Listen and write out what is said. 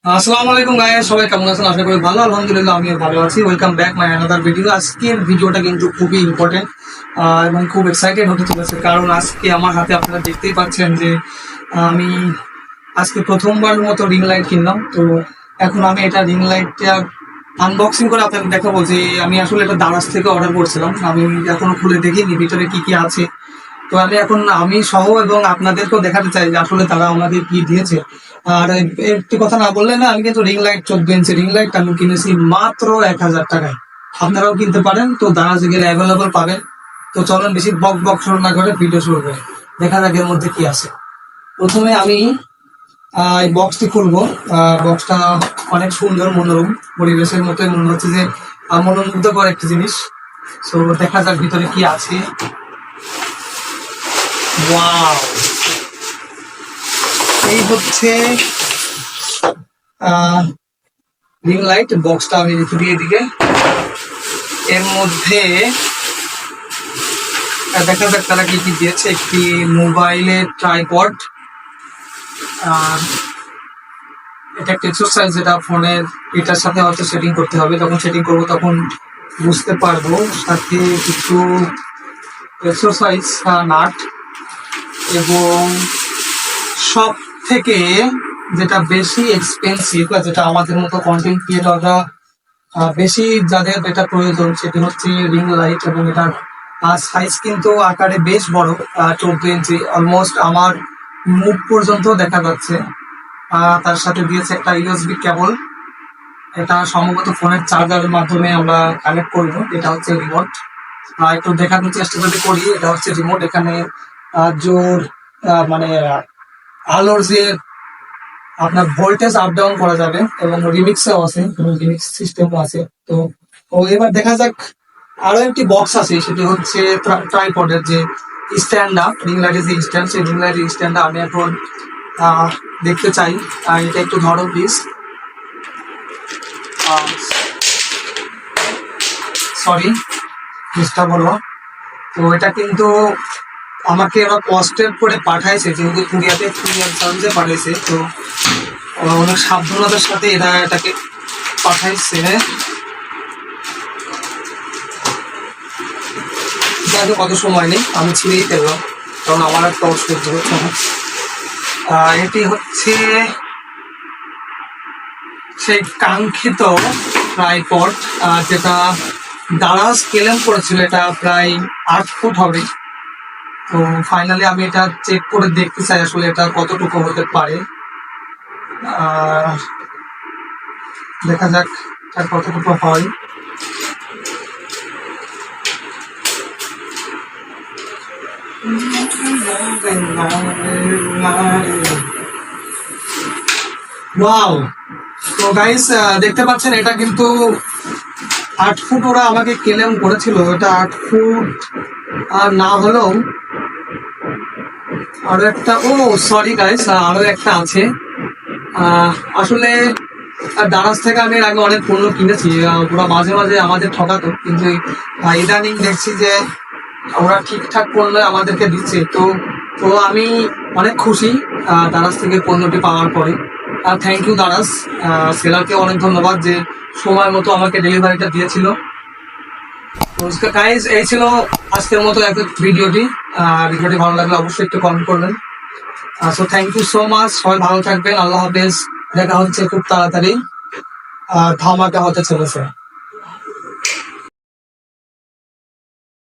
আসসালামু আলাইকুম গাইস, সবাই কেমন আছেন? আশা করি ভালো। আলহামদুলিল্লাহ আমিও ভালো আছি। Welcome back my another video. আজকের ভিডিওটা কিন্তু খুবই ইম্পর্টেন্ট এবং খুব এক্সাইটেড হতে চলেছে, কারণ আজকে আমার হাতে আপনারা দেখতেই পাচ্ছেন যে আমি আজকে প্রথমবার মতো রিং লাইট কিনলাম। তো এখন আমি এটা রিং লাইটটা আনবক্সিং করে আপনাকে দেখাবো যে আমি আসলে এটা দারাজ থেকে অর্ডার করছিলাম। আমি এখনো খুলে দেখিনি ভিতরে কি কি আছে। তো আমি সহ এবং আপনাদেরকেও দেখাতে চাই যে আসলে তারা আমাদের কি দিয়েছে। আর একটি কথা না বললে না, আমি কিন্তু রিং লাইট 14 ইঞ্চি রিং লাইট আমি কিনেছি মাত্র 1,000 টাকায়। আপনারাও কিনতে পারেন, তো দারাজে গেলে অ্যাভেলেবল পাবেন। তো চলেন বেশি বক বক শুরু না করে ভিডিও শুরু করে দেখা যাক এর মধ্যে কি আছে। প্রথমে আমি এই বক্সটি খুলবো। বক্সটা অনেক সুন্দর, মনোরম, পরিবেশের মতোই মনে হচ্ছে যে মনোমুগ্ধকর একটি জিনিস। তো দেখা যাক ভিতরে কি আছে। ওয়াও, এই হচ্ছে রিং লাইট। বক্সটা আমি রেখে দিয়ে দিকে। এর মধ্যে দেখা যাক তারা কি কি দিয়েছে। একটি মোবাইলের ট্রাইপড, এটা একটা এক্সারসাইজ, যেটা ফোনের এটার সাথে হয়তো সেটিং করতে হবে। যখন সেটিং করবো তখন বুঝতে পারবো। সাথে কিছু এক্সারসাইজ নাট, এবং সব থেকে যেটা বেশি এক্সপেন্সিভ, যেটা আমাদের মতো কন্টেন্ট ক্রিয়েটররা বেশি যাদের এটা প্রয়োজন, সেটি হচ্ছে রিং লাইট। এবং এটার সাইজ কিন্তু আকারে বেশ বড়, 14 ইঞ্চি, অলমোস্ট আমার মুখ পর্যন্ত দেখা যাচ্ছে। তার সাথে দিয়েছে একটা ইউএসবি কেবল। এটা সম্ভবত ফোনের চার্জারের মাধ্যমে আমরা কানেক্ট করবো। এটা হচ্ছে রিমোট। একটু দেখানোর চেষ্টা যদি করি, এটা হচ্ছে রিমোট। এখানে জোর মানে আলোর যে আপনার ভোল্টেজ আপ ডাউন করা যাবে, এবং রিমিক্সও আছে, এবং রিমিক্স সিস্টেমও আছে। তো এবার দেখা যাক। আরো একটি বক্স আছে, সেটি হচ্ছে ট্রাইপডের যে স্ট্যান্ড আপ, রিং লাইটের যে স্ট্যান্ড, সেই রিং লাইটের স্ট্যান্ড আমি এখন দেখতে চাই। এটা একটু ধরো প্লিজ। সরি, চেষ্টা করবো। তো এটা কিন্তু আমাকে ওরা কষ্টের করে পাঠাইছে, যেহেতু কুরিয়ার সার্ভিসে পাঠাইছে। তো অনেক সাবধানতার সাথে এটাকে পাঠাইছে। যাতে কত সময় নেই, আমি ছিঁড়েই ফেললাম, কারণ আমার আর টর্চ করতে হচ্ছে না। এটি হচ্ছে সেই কাঙ্ক্ষিত ট্রাইপড, যেটা দারাজ ক্লেম করেছিল। এটা প্রায় 8 ফুট হবে। তো ফাইনালি আমি এটা চেক করে দেখতে চাই আসলে এটা কতটুকু হতে পারে। দেখা যাক এটা কতটুকু হয়। ওয়াও, তো গাইস দেখতে পাচ্ছেন এটা কিন্তু 8 ফুট ওরা আমাকে ক্লেম করেছিল। এটা 8 ফুট আর না হলেও আরো একটা, সরি গাইস, আরো একটা আছে। আসলে দারাজ থেকে আমি এর আগে অনেক পণ্য কিনেছি। ওরা মাঝে মাঝে আমাদের ঠকাতো, কিন্তু ইদানিং দেখছি যে ওরা ঠিকঠাক পণ্য আমাদেরকে দিচ্ছে। তো তো আমি অনেক খুশি দারাজ থেকে পণ্যটি পাওয়ার পরে। আর থ্যাংক ইউ দারাজ, সেলারকে অনেক ধন্যবাদ যে সময় মতো আমাকে ডেলিভারিটা দিয়েছিল। তো গাইজ, এই ছিল আজকের মতো একটা ভিডিওটি। ভিডিওটি ভালো লাগলে অবশ্যই একটু কমেন্ট করবেন। So thank you so much. সবাই ভালো থাকবেন। আল্লাহ হাফেজ। দেখা হচ্ছে খুব তাড়াতাড়ি। ধামাকা হতে চলেছে।